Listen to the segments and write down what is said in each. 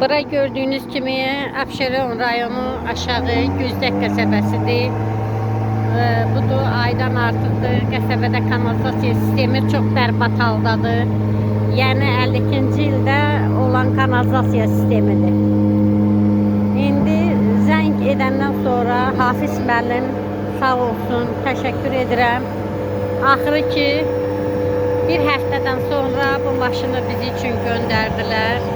Bura gördüğünüz kimi Abşeron rayonu aşağı Güzdək qəsəbəsidir. Budur, aydan artıqdır. Qəsəbədə kanalizasiya sistemi çox bərbad haldadır. Yəni 52-ci ildə olan kanalizasiya sistemidir. İndi zəng edəndən sonra Hafiz müəllim sağ olsun, təşəkkür edirəm. Axırı ki bir həftədən sonra bu maşını bizi üçün göndərdilər.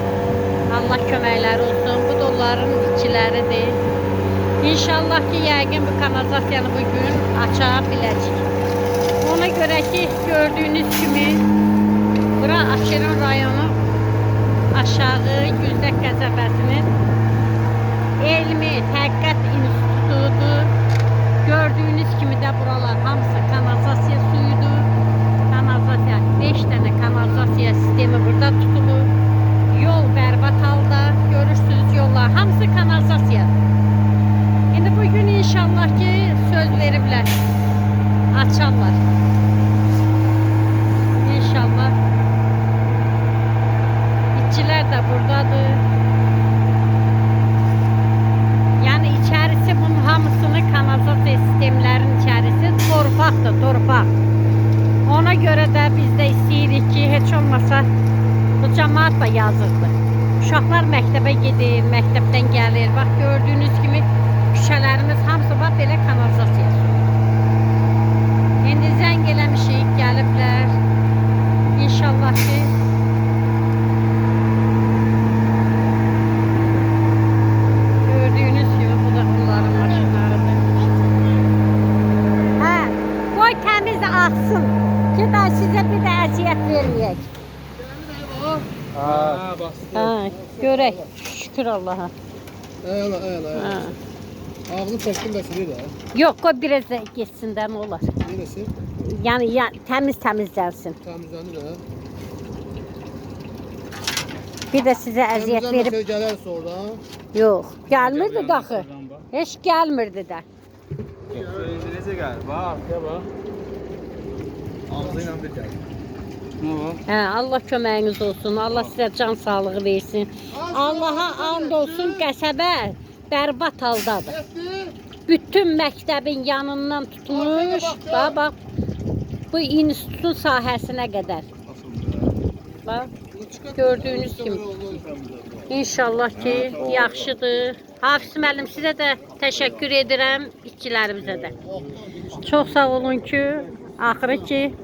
Allah köməkləri olsun. Bu da onların içkiləridir. İnşallah ki yəqin bu kanalizasiyanı bugün aça biləcək. Ona görə ki gördüyünüz kimi bura Abşeron rayonu aşağı Güzdək qəsəbəsinin Elmi Tədqiqat İnstitutudur. Gördüyünüz kimi də buralar hamısı kanalizasiya suyudur. Kanalizasiya 5 dənə kanalizasiya sistemi burada tutulur. Yol bərbad halda. Görürsünüz yollar hamısı kanalizasiyadır. İndi bugün inşallah ki söz veriblər. Açarlar. İnşallah. İşçilər də buradadır. Yani içerisi bunun hamısını kanalizasiya sistemlərin içerisi torpaqdır, torpaq. Ona görə də biz də istəyirik ki, heç olmasa bu cəmaat da yazırdı. Uşaqlar məktəbə gedir, məktəbdən gəlir. Bax gördüyünüz kimi küçələrimiz hamısı bax belə kanalizasiya suyu. İndi zəng eləmişik, gəliblər. İnşallah ki gördüyünüz kimi bu da onların maşınlarıdır. Hə, qoy təmiz axsın ki da sizə bir də əziyyət verməyək. Ha, görək. Şükür Allaha. Eyvallah. Ağzını çəkdim bəsilir də. Yox, qoy biraz da geçsin də nə olar. Neresi? Yəni təmizlənsin. Təmizlənir də. Bir də sizə əziyyət verib. Təmizlənməsə gələr sonra. Yox, gəlmirdi də axı. Heç gəlmirdi də. Necə gəlir? Bax, ya bax. Ağzı ilə bir gəlir. Hə, Allah köməyiniz olsun. Allah sizə can sağlığı versin. Allaha and olsun, qəsəbə bərbad haldadır. Bütün məktəbin yanından tutmuş, bax, bu institutun sahəsinə qədər. Bax, gördüyünüz kimi. İnşallah ki, yaxşıdır. Hafiz müəllim, sizə də təşəkkür edirəm, işçilərimizə də. Çox sağ olun ki, axırı ki,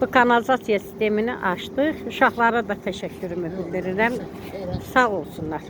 bu kanalizasiya sistemini açdıq. Uşaqlara da təşəkkürümü bildirirəm. Sağ olsunlar.